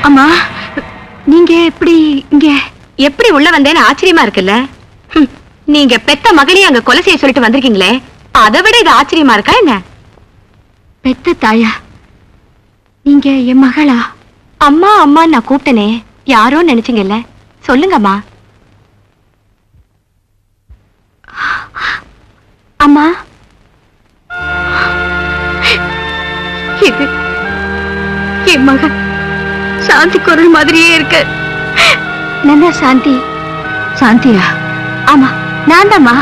அம்மா, நீங்க எப்படி உள்ள வந்தேன்னு ஆச்சரியமா இருக்குல்ல? நீங்க பெத்த மகளையே அங்க கொலை செய்ய சொல்லிட்டு வந்திருக்கீங்களே, அதை விட இது ஆச்சரியமா இருக்கா என்ன? பெத்த தாயா? நீங்க என் மகளா? அம்மா அம்மா நான் கூப்பிட்டனே, யாரோ நினைச்சீங்கல்ல? சொல்லுங்கம்மா. அம்மா, இது என் மகன் சாந்தி குரல் மாதிரியே இருக்கு. என்ன சாந்தி? சாந்தியா? ஆமா, நான் தான்மா.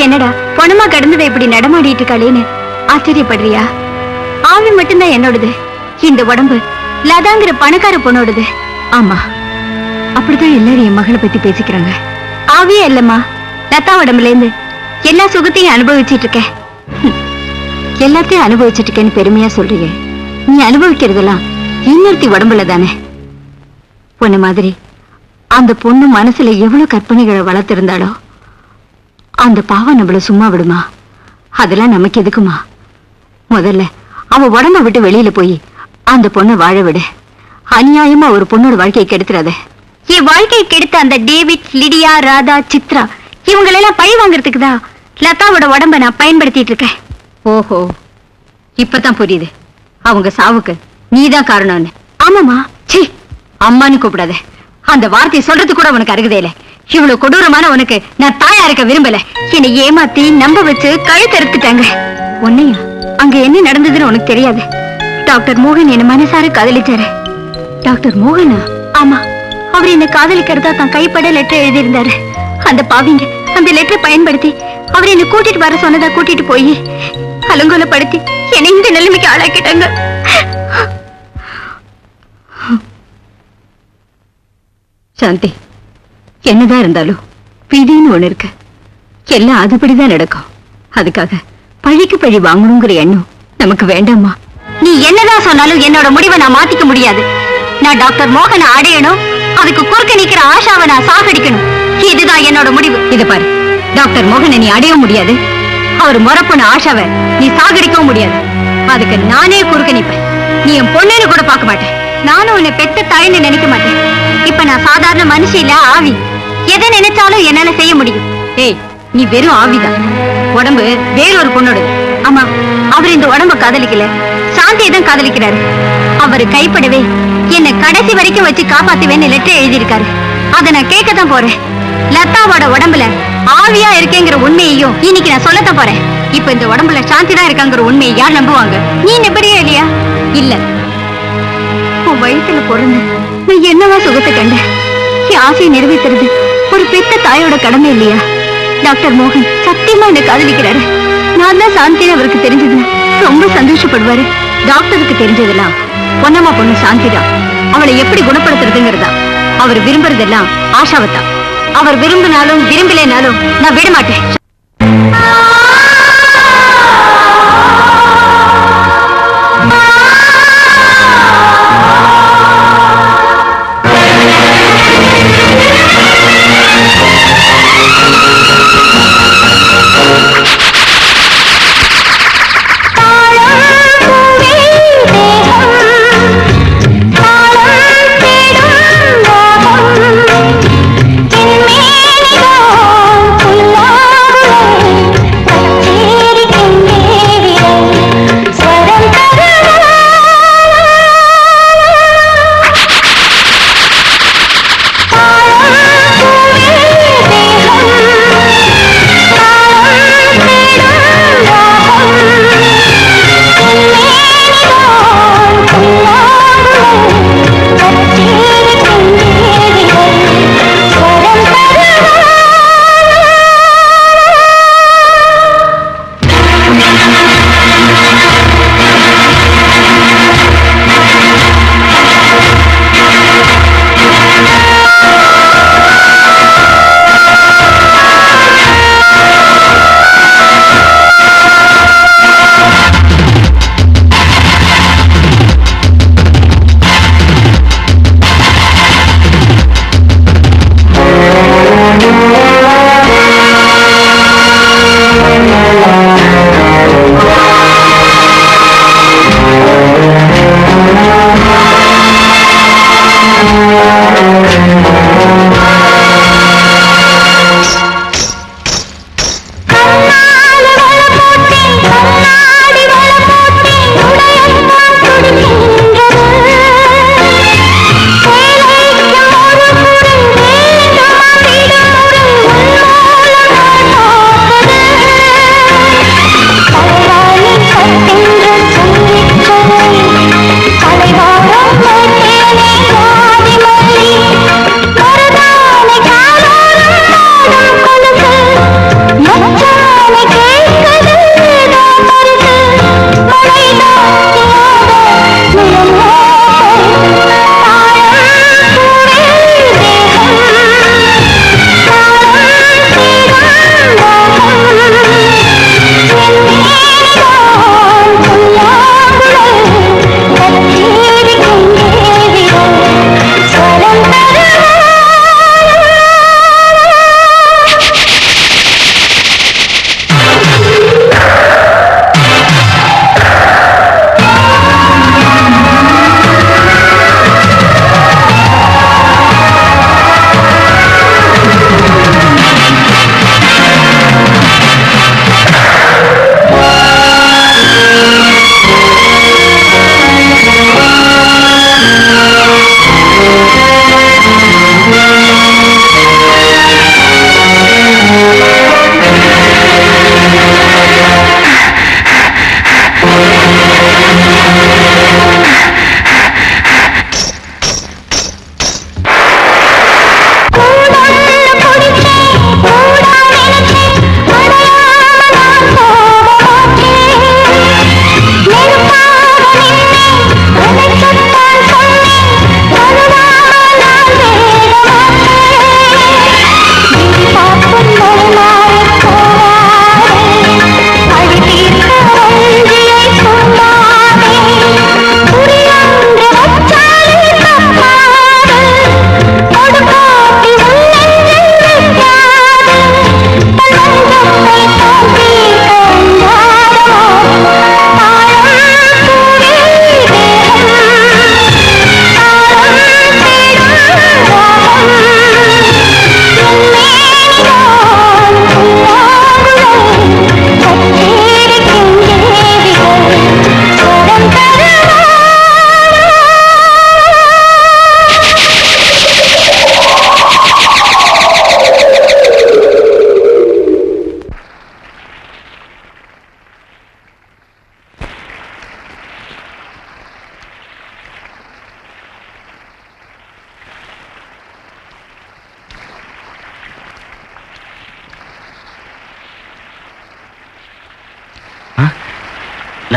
என்னடா பொணமா கடந்ததை இப்படி நடமாடிட்டு இருக்காளேன்னு ஆச்சரியப்படுறியா? ஆவி மட்டும்தான் என்னோடது, இந்த உடம்பு லதாங்கிற பணக்கார பொண்ணோடது. ஆமா, அப்படிதான் எல்லாரும் என் மகளை பத்தி பேசிக்கிறாங்க. ஆவியே இல்லம்மா, லதா உடம்புல இருந்து எல்லா சுகத்தையும் அனுபவிச்சுட்டு இருக்க. எல்லாத்தையும் அனுபவிச்சுட்டு இருக்கேன்னு பெருமையா சொல்றீங்க. நீ அனுபவிக்கிறதெல்லாம் இன்னொருத்தி உடம்புல தானே. பொண்ணு மாதிரி அந்த பொண்ணு மனசுல எவ்வளவு கற்பனைகளை வளர்த்திருந்தாளோ, அந்த பாவம் நம்மள சும்மா விடுமா? அதெல்லாம் நமக்கு எதுக்குமா? முதல்ல அவ உடம்ப விட்டு வெளியில போய் அந்த பொண்ணை வாழ விடு. அநியாயமா ஒரு பொண்ணோட வாழ்க்கையை கெடுத்துறாத. என் வாழ்க்கையை கெடுத்த அந்த டேவிட், லிடியா, ராதா, சித்ரா இவங்களெல்லாம் பழி வாங்கறதுக்கு தான் லதாவோட உடம்ப நான் பயன்படுத்திட்டு இருக்கேன். ஓஹோ, இப்பதான் புரியுது அவங்க சாவுக்கு நீதான் காரணம்னு. ஆமாமா. சீ, அம்மான்னு கூப்பிடாத. அந்த வார்த்தையை சொல்றது கூட உனக்கு அருகதே இல்ல. இவ்வளவு கொடூரமான உனக்கு நான் தாயா இருக்க விரும்பல. என்னை ஏமாத்தி நம்ப வச்சு கழுத்தறுத்துட்டாங்க. உன்னையா? அங்க என்ன நடந்ததுன்னு உனக்கு தெரியாது. டாக்டர் மோகன் என்ன மனசார காதலிச்சாரு. டாக்டர் மோகனா? ஆமா, அவர் என்ன காதலிக்கிறதா தான் கைப்பட லெட்டர் எழுதியிருந்தாரு. அந்த பாவிங்க அந்த லெட்டரை பயன்படுத்தி அவர் என்ன கூட்டிட்டு வர சொன்னதா கூட்டிட்டு போய் அலங்கோலப்படுத்தி என்னை இந்த நிலைமைக்கு ஆளாக்கிட்டாங்க. சாந்தி, என்னதான் இருந்தாலும் விதின்னு ஒண்ணு இருக்கு. எல்லாம் அதுபடிதான் நடக்கும். அதுக்காக பழிக்கு பழி வாங்கணுங்கிற எண்ணம் நமக்கு வேண்டாமா? நீ என்னதான் சொன்னாலும் என்னோட முடிவை நான் மாத்திக்க முடியாது. நான் டாக்டர் மோகனை அடையணும், அதுக்கு குறுக்க நிக்கிற ஆஷாவை நான் சாகடிக்கணும். இதுதான் என்னோட முடிவு. இத பாரு, டாக்டர் மோகனை நீ அடைய முடியாது, அவர் முறப்பன ஆஷாவை நீ சாகடிக்கவும் முடியாது. அதுக்கு நானே குறுக்க நிப்பேன். நீ என் பொண்ணுன்னு கூட பார்க்க மாட்டேன். நானும் உன்னை பெத்த தாய்ன்னு நினைக்க மாட்டேன். இப்ப நான் சாதாரண மனுஷி இல்ல, ஆவி. எதை நினைச்சாலும் என்னால செய்ய முடியும். ஏய், நீ வெறும் ஆவிதான். உடம்பு வேறொரு பொண்ணோட. ஆமா, அவர் இந்த உடம்ப காதலிக்கல, சாந்தியை தான் காதலிக்கிறாரு. அவரு கைப்படவே என்னை கடைசி வரைக்கும் வச்சு காப்பாத்துவேன்னு லெட்டர் எழுதியிருக்காரு. அதை நான் கேட்கத்தான் போறேன். லதாவோட உடம்புல ஆவியா இருக்கேங்கிற உண்மையையும் இன்னைக்கு நான் சொல்லத்தான் போறேன். இப்ப இந்த உடம்புல சாந்தி தான் இருக்காங்கிற உண்மையை யார் நம்புவாங்க? நீ நம்புறியா இல்லையா? இல்ல, உன் வயிற்றுல பிறந்து நான் என்னவா சுகத்தை கண்டேன். என் ஆசையை நிறைவேற்றுறது ஒரு பெத்த தாயோட கடமை இல்லையா? டாக்டர் மோகன் சத்தியமா என்ன காதலிக்கிறாரு. நான் தான் சாந்தின்னு அவருக்கு தெரிஞ்சது ரொம்ப சந்தோஷப்படுவாரு. டாக்டருக்கு தெரிஞ்சதெல்லாம் பொன்னம்மா பொண்ணு சாந்திதான். அவளை எப்படி குணப்படுத்துறதுங்கிறதா. அவர் விரும்புறதெல்லாம் ஆஷாவத்தான். அவர் விரும்பினாலும் விரும்பலைனாலும் நான் விட மாட்டேன்.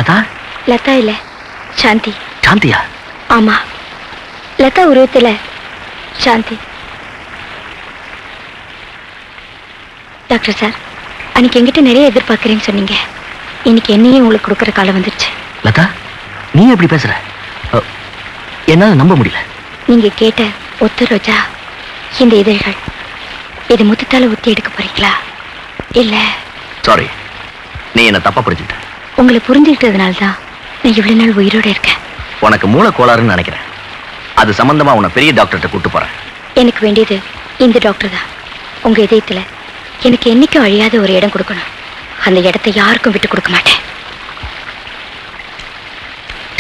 லதா? லதா இல்ல, சாந்தி. சாந்தியா? ஆமா, லதா உருவத்துல சாந்தி. டாக்டர் சார், அன்னைக்கு என்கிட்ட நிறைய எதிர்பார்க்கிறேன்னு சொன்னீங்க. இன்னைக்கு என்னையே உங்களுக்கு கொடுக்குற காலம் வந்துருச்சு. லதா, நீ எப்படி பேசுற? என்னால நம்ப முடியல. நீங்க கேட்ட ஒத்த ரோஜா, இந்த இதழ்கள், இது முத்தத்தால ஊத்தி எடுக்க போறீங்களா இல்ல? சாரி, நீ என்ன தப்பா புரிஞ்சுட்ட. உங்களை புரிஞ்சுக்கிட்டதுனால தான் நான் இவ்வளவு நாள் உயிரோட இருக்கேன். உனக்கு மூளை கோளாறுன்னு நினைக்கிறேன். அது சம்பந்தமா உன்னை பெரிய டாக்டர்கிட்ட கூட்டு போறேன். எனக்கு வேண்டியது இந்த டாக்டர் தான். உங்க இதயத்துல எனக்கு என்னைக்கும் அழியாத ஒரு இடம் கொடுக்கணும். அந்த இடத்தை யாருக்கும் விட்டு கொடுக்க மாட்டேன்.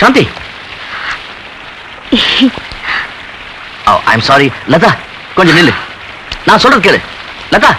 Shanti. I am sorry. Latha, கொஞ்சம் நில்லு. நான் சொல்றது கேளு. லதா.